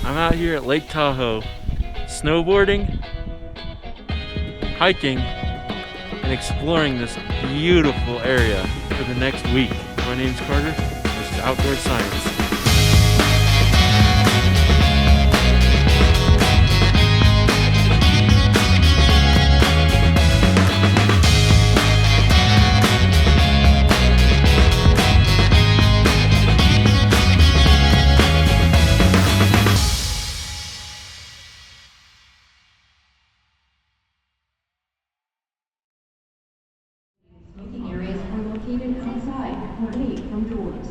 I'm out here at Lake Tahoe, snowboarding, hiking, and exploring this beautiful area for the next week. My name's Carter. This is Outdoor Science. Smoking areas are located outside or away from doors.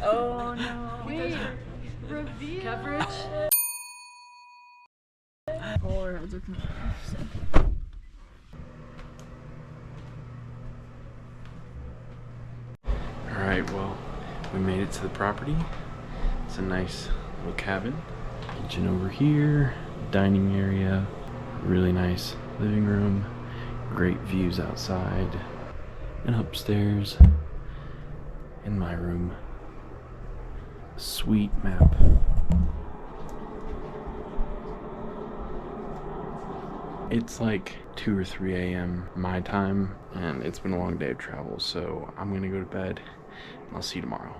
Oh no. Wait, reveal. Coverage. All our heads are coming Alright, well, we made it to the property. It's a nice little cabin. Kitchen over here, dining area, really nice living room, great views outside, and upstairs in my room. Sweet map. It's like 2 or 3 a.m. my time, and it's been a long day of travel, so I'm gonna go to bed. I'll see you tomorrow.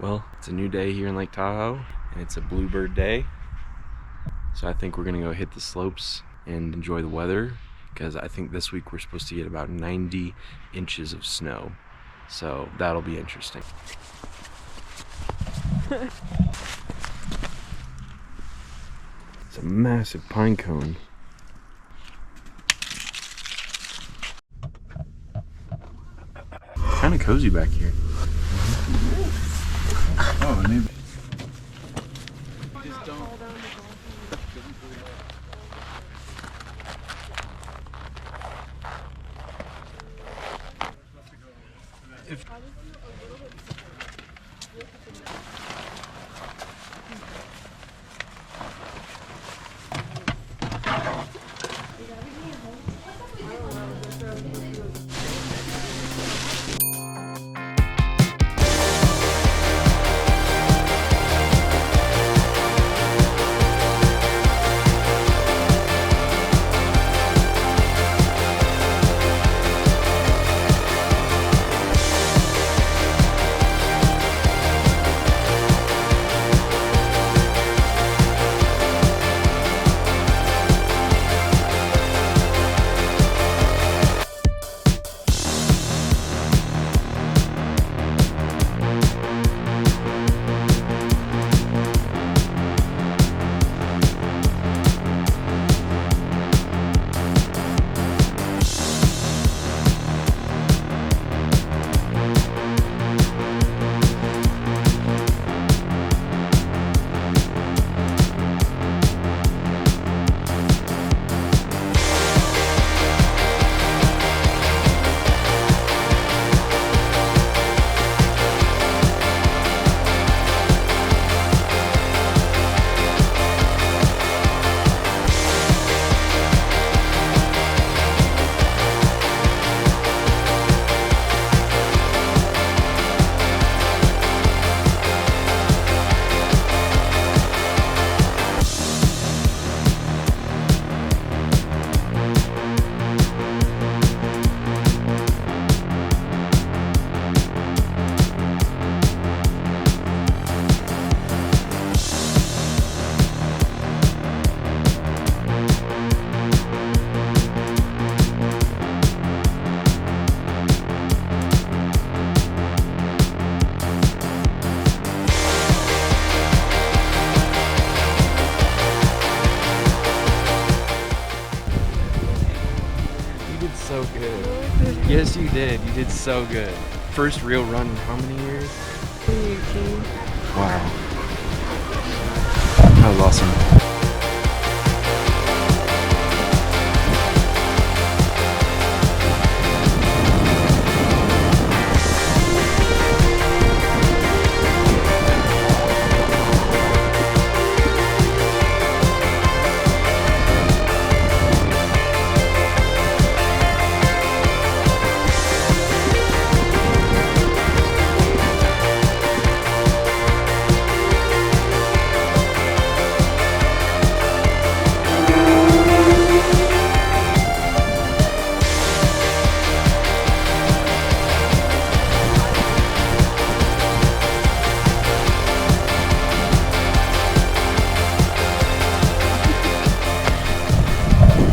Well, it's a new day here in Lake Tahoe, and it's a bluebird day. So I think we're gonna go hit the slopes and enjoy the weather, because I think this week we're supposed to get about 90 inches of snow. So that'll be interesting. It's a massive pine cone. Kind of cozy back here. Oh, maybe. Yes, you did. You did so good. First real run in how many years? 2018. Wow. That was awesome.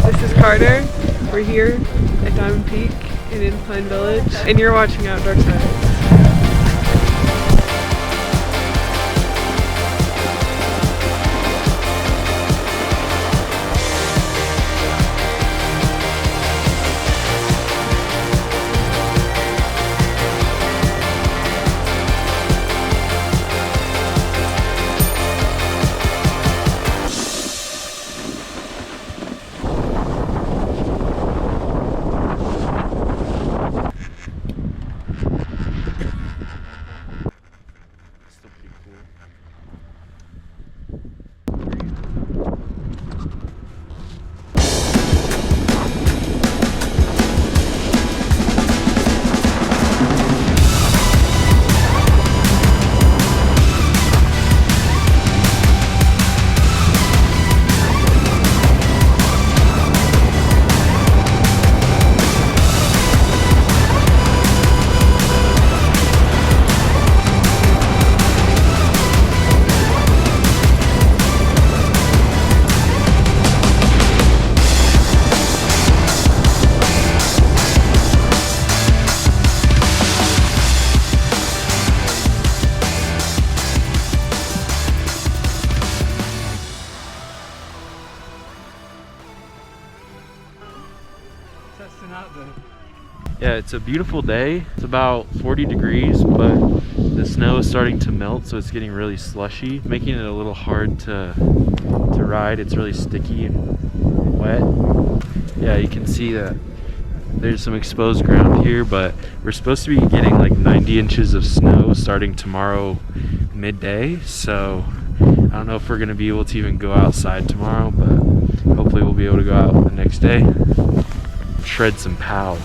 This is Carter. We're here at Diamond Peak in Incline Village, and you're watching Outdoor Science. Still pretty cool. Yeah, it's a beautiful day. It's about 40 degrees, but the snow is starting to melt, so it's getting really slushy, making it a little hard to ride. It's really sticky and wet. Yeah, you can see that there's some exposed ground here, but we're supposed to be getting like 90 inches of snow starting tomorrow midday, so I don't know if we're gonna be able to even go outside tomorrow, but hopefully we'll be able to go out the next day. Shred some pow.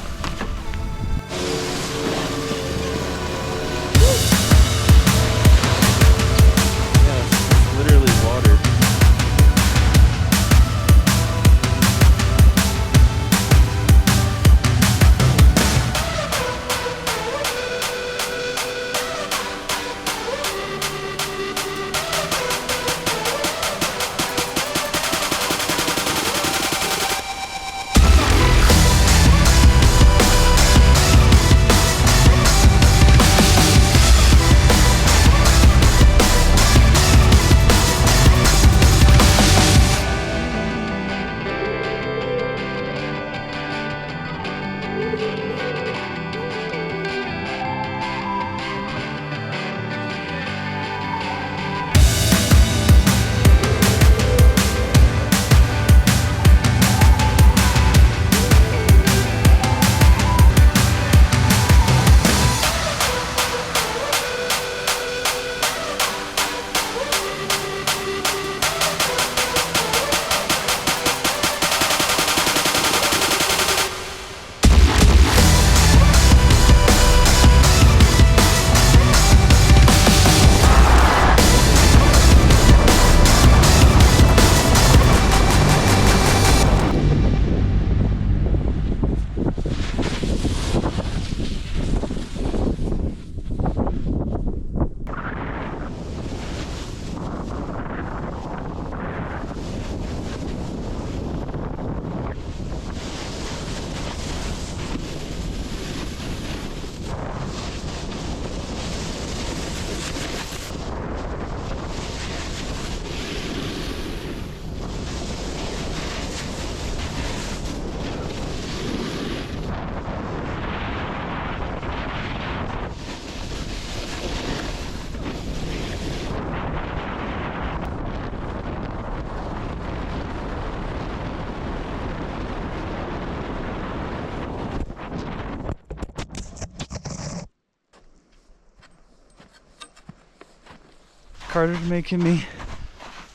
Carter's making me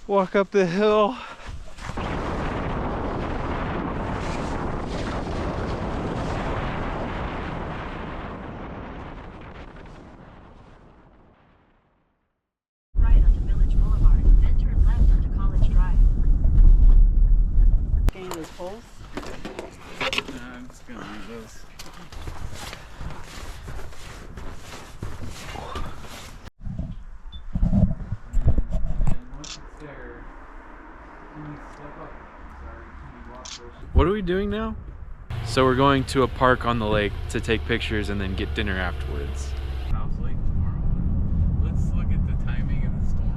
walk up the hill. Right onto Village Boulevard, then turn left onto College Drive. Getting those poles. I'm just gonna leave those. What are we doing now? So we're going to a park on the lake to take pictures and then get dinner afterwards. How's late tomorrow? Let's look at the timing of the storm.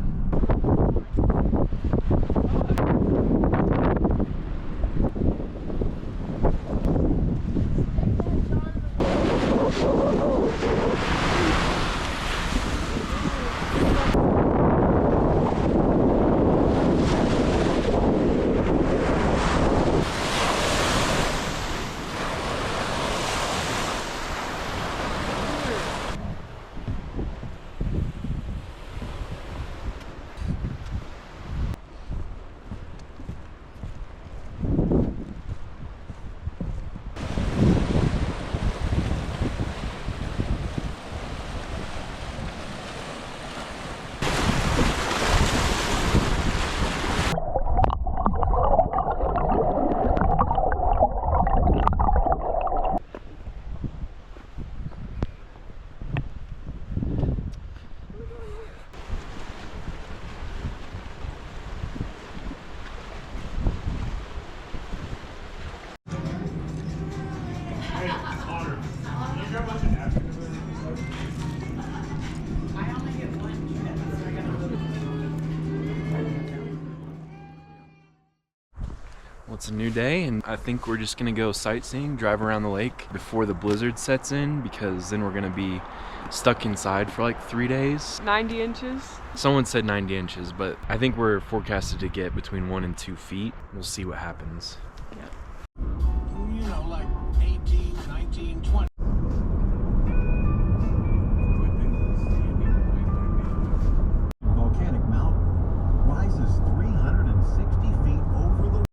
Well, it's a new day, and I think we're just gonna go sightseeing, drive around the lake before the blizzard sets in, because then we're gonna be stuck inside for like 3 days. 90 inches. Someone said 90 inches, but I think we're forecasted to get between 1 and 2 feet. We'll see what happens. You know, like 18, 19, 20. Volcanic mountain rises 360 feet over the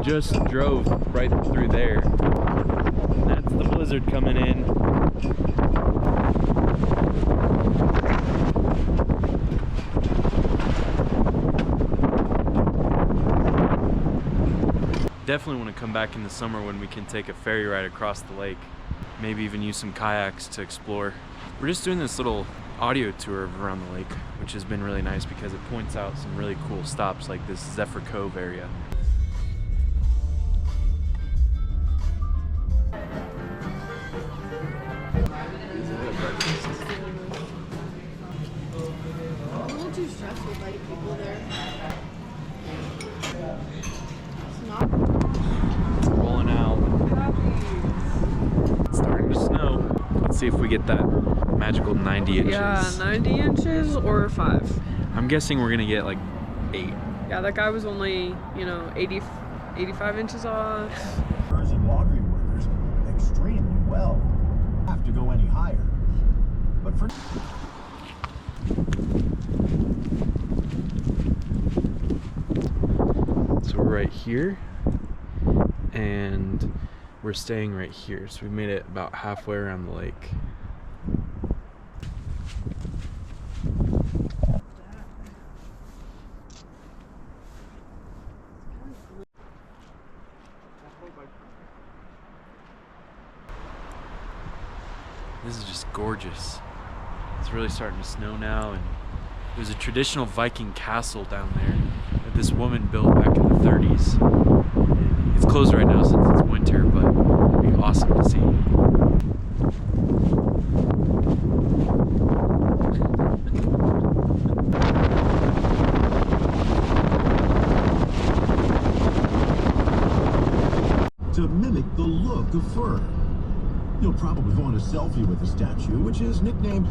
Just drove right through there. That's the blizzard coming in. Definitely want to come back in the summer when we can take a ferry ride across the lake. Maybe even use some kayaks to explore. We're just doing this little audio tour of around the lake, which has been really nice because it points out some really cool stops like this Zephyr Cove area. A little too stressful by the people there. It's not. Rolling out. It's starting to snow. Let's see if we get that magical 90 inches. Yeah, 90 inches or 5. I'm guessing we're gonna get like 8. Yeah, that guy was only, 85 inches off. and laundry workers extremely well. Have to go any higher. But for So we're right here, and we're staying right here. So we made it about halfway around the lake. This is just gorgeous. It's really starting to snow now, and there's a traditional Viking castle down there that this woman built back in the 30s. And it's closed right now since it's winter, but it'd be awesome to see. to mimic the look of fur. You'll probably want a selfie with the statue, which is nicknamed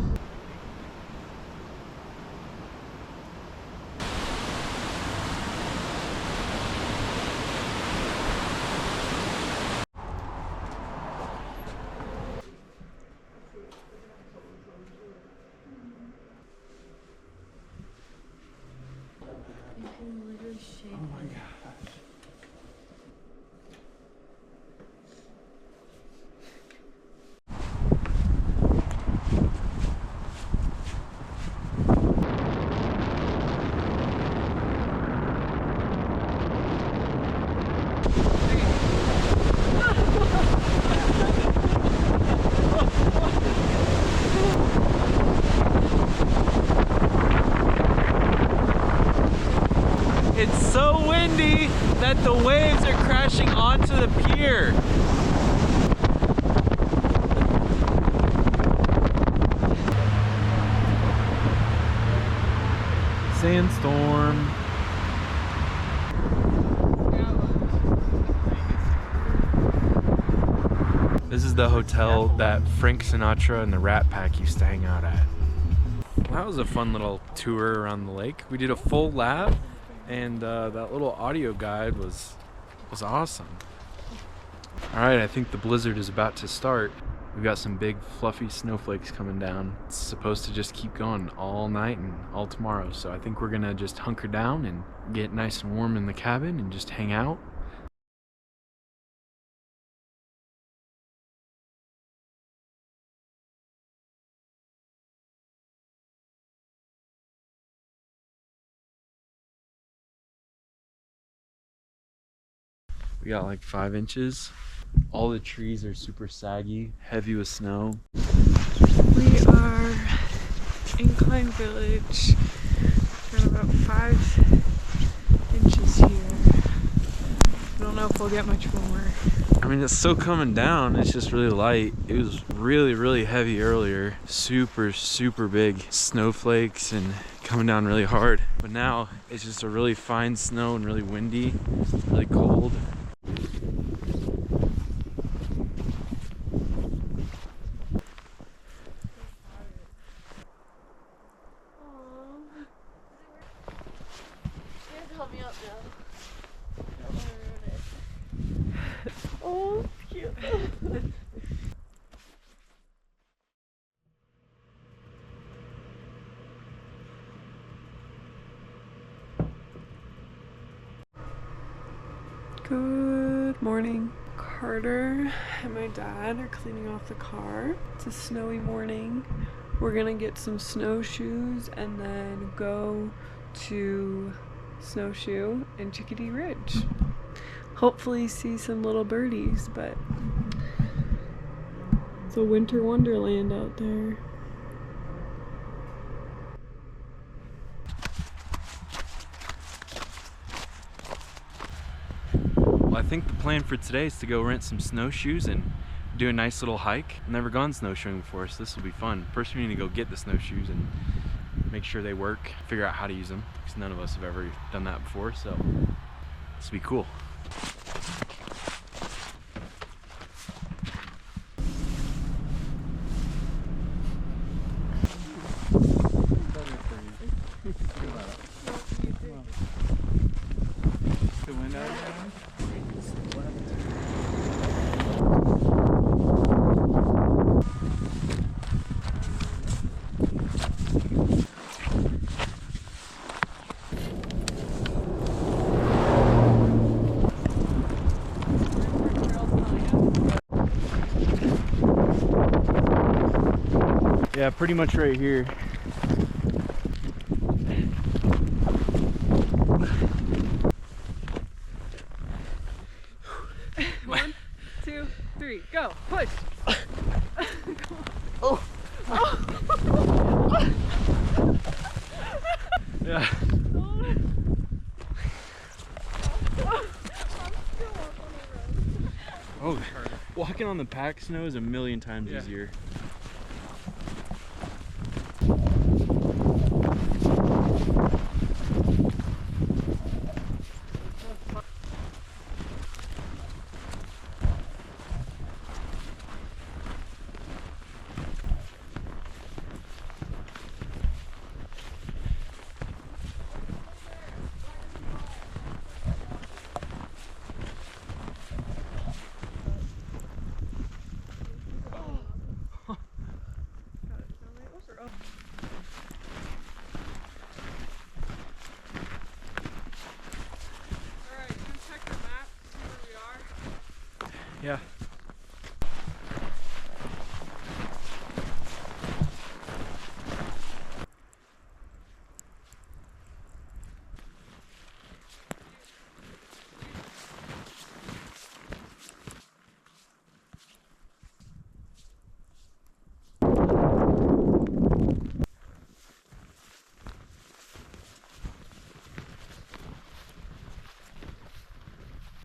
It's so windy that the waves are crashing onto the pier. Sandstorm. This is the hotel that Frank Sinatra and the Rat Pack used to hang out at. That was a fun little tour around the lake. We did a full lap, and that little audio guide was awesome. All right, I think the blizzard is about to start. We've got some big fluffy snowflakes coming down. It's supposed to just keep going all night and all tomorrow. So I think we're gonna just hunker down and get nice and warm in the cabin and just hang out. We got like 5 inches. All the trees are super saggy, heavy with snow. We are in Klein Village. Got about 5 inches here. I don't know if we'll get much more. I mean, it's still coming down. It's just really light. It was really, really heavy earlier. Super, super big snowflakes and coming down really hard. But now it's just a really fine snow and really windy, really cold. Help me up now. Oh, cute. Good morning. Carter and my dad are cleaning off the car. It's a snowy morning. We're gonna get some snowshoes and then go to Snowshoe and Chickadee Ridge. Hopefully see some little birdies, but it's a winter wonderland out there. Well, I think the plan for today is to go rent some snowshoes and do a nice little hike. I've never gone snowshoeing before, so this will be fun. First we need to go get the snowshoes and make sure they work, figure out how to use them, because none of us have ever done that before, so this will be cool. Yeah, pretty much right here. One, 2, 3, go! Push! Oh! Yeah. Oh, walking on the packed snow is a million times easier. Yeah.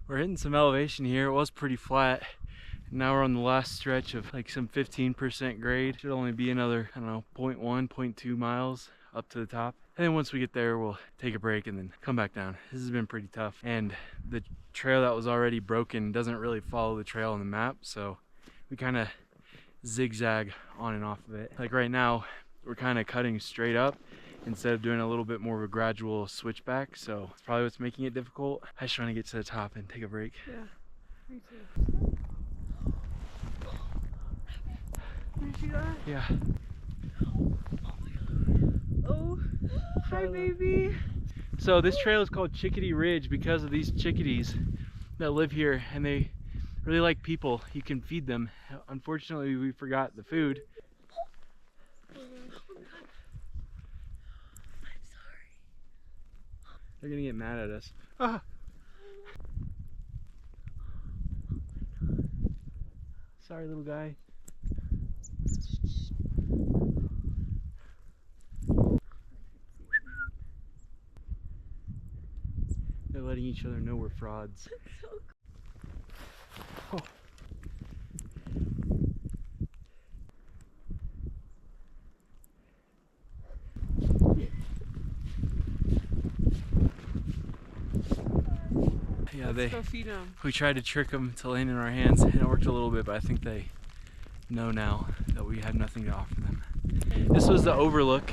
We're hitting some elevation here. It was pretty flat. Now we're on the last stretch of like some 15% grade. Should only be another, I don't know, 0.1, 0.2 miles up to the top. And then once we get there, we'll take a break and then come back down. This has been pretty tough. And the trail that was already broken doesn't really follow the trail on the map. So we kind of zigzag on and off of it. Like right now, we're kind of cutting straight up instead of doing a little bit more of a gradual switchback. So it's probably what's making it difficult. I just want to get to the top and take a break. Yeah, me too. Did you see that? Yeah. Oh, hi baby. So this trail is called Chickadee Ridge because of these chickadees that live here, and they really like people. You can feed them. Unfortunately, we forgot the food. They're gonna get mad at us. Ah. Sorry, little guy. They're letting each other know we're frauds. Oh. Yeah, Let's go feed them. we tried to trick them to land in our hands, and it worked a little bit, but I think they know now that we have nothing to offer them. This was the overlook.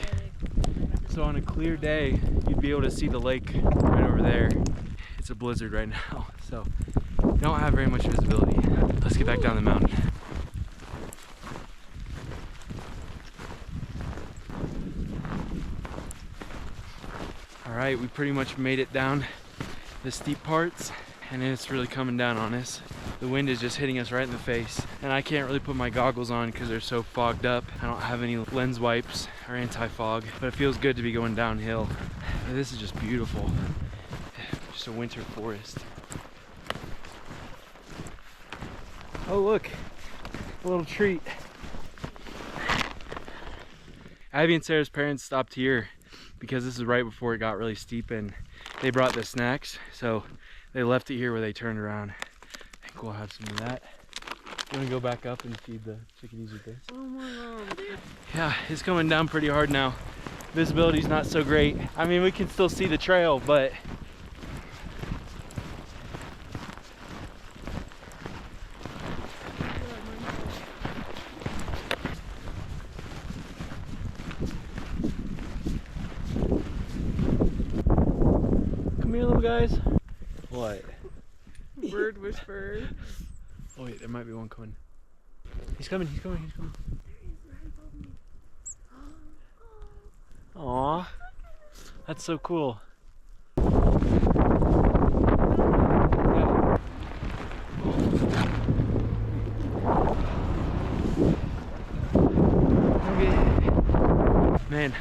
So on a clear day, you'd be able to see the lake right over there. It's a blizzard right now, so you don't have very much visibility. Let's get back down the mountain. All right, we pretty much made it down the steep parts, and it's really coming down on us. The wind is just hitting us right in the face, and I can't really put my goggles on because they're so fogged up. I don't have any lens wipes or anti-fog, but it feels good to be going downhill. This is just beautiful. Just a winter forest. Oh look, a little treat. Abby and Sarah's parents stopped here because this is right before it got really steep, and they brought the snacks, so they left it here where they turned around. I think we'll have some of that. You want to go back up and feed the chickadees with this? Oh my god. Yeah, it's coming down pretty hard now. Visibility's not so great. I mean, we can still see the trail, but come here, little guys. What? Bird whisperer. Oh wait, there might be one coming. He's coming, he's coming, he's coming. Aww. That's so cool. Man,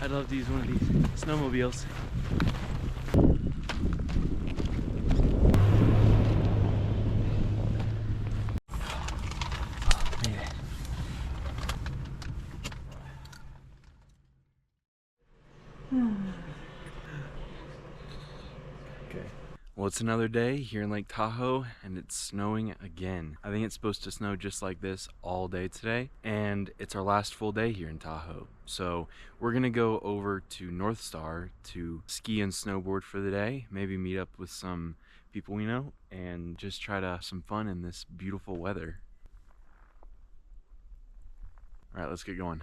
I'd love to use one of these snowmobiles. Okay. Well, it's another day here in Lake Tahoe, and it's snowing again. I think it's supposed to snow just like this all day today, and it's our last full day here in Tahoe. So we're gonna go over to North Star to ski and snowboard for the day, maybe meet up with some people we know, and just try to have some fun in this beautiful weather. All right, let's get going.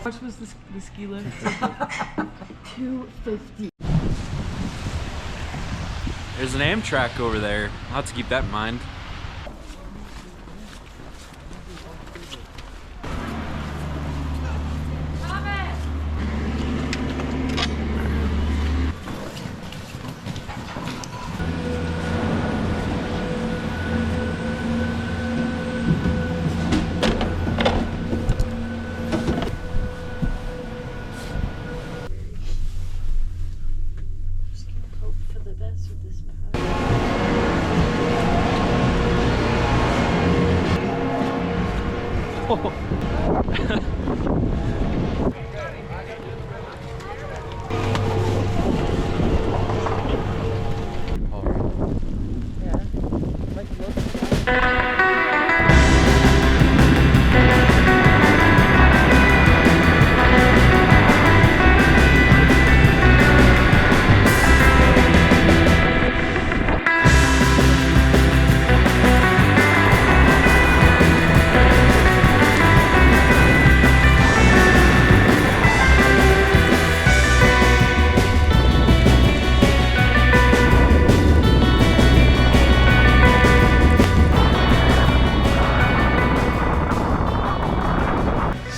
How much was the ski lift? $250. There's an Amtrak over there. I'll have to keep that in mind. obsessed with this path.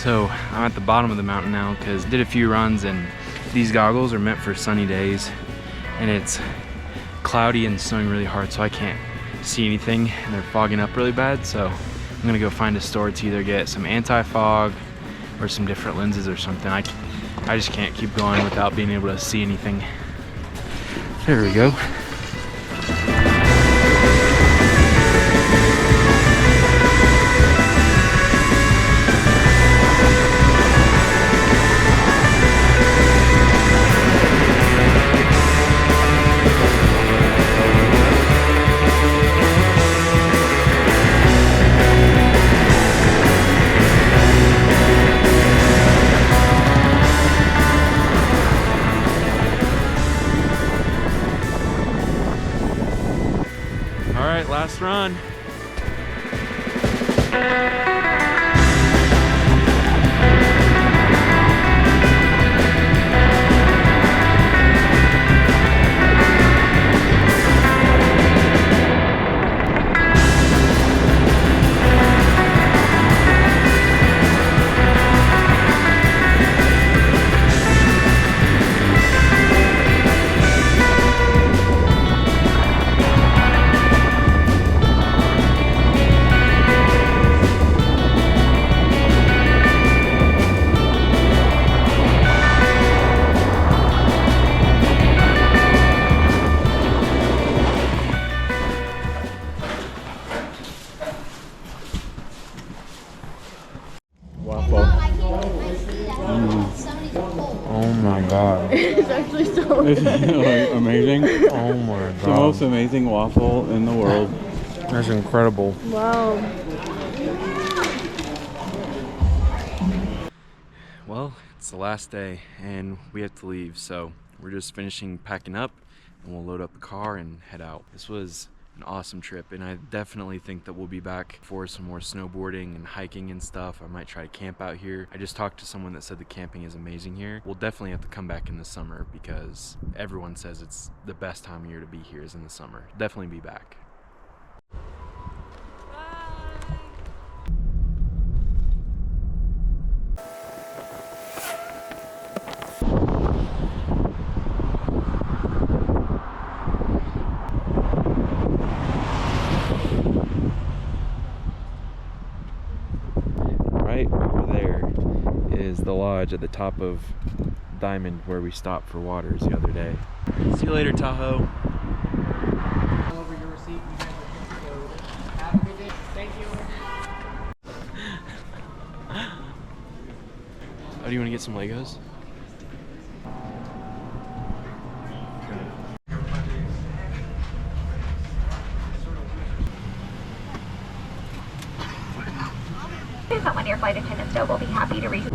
So I'm at the bottom of the mountain now because did a few runs, and these goggles are meant for sunny days, and it's cloudy and snowing really hard, so I can't see anything and they're fogging up really bad. So I'm gonna go find a store to either get some anti-fog or some different lenses or something. I just can't keep going without being able to see anything. There we go. All right, last run. Waffle. Oh my God. It's actually so Isn't it like amazing? Oh my The most amazing waffle in the world. That's incredible. wow. Well, it's the last day and we have to leave, so we're just finishing packing up and we'll load up the car and head out. This was an awesome trip, and I definitely think that we'll be back for some more snowboarding and hiking and stuff. I might try to camp out here. I just talked to someone that said the camping is amazing here. We'll definitely have to come back in the summer because everyone says it's the best time of year to be here is in the summer. Definitely be back. Right over there is the lodge at the top of Diamond where we stopped for waters the other day. See you later, Tahoe. Over your receipt, you guys are good to go. Have a good day. Thank you. Oh, do you want to get some Legos? Someone your flight attendants know will be happy to read.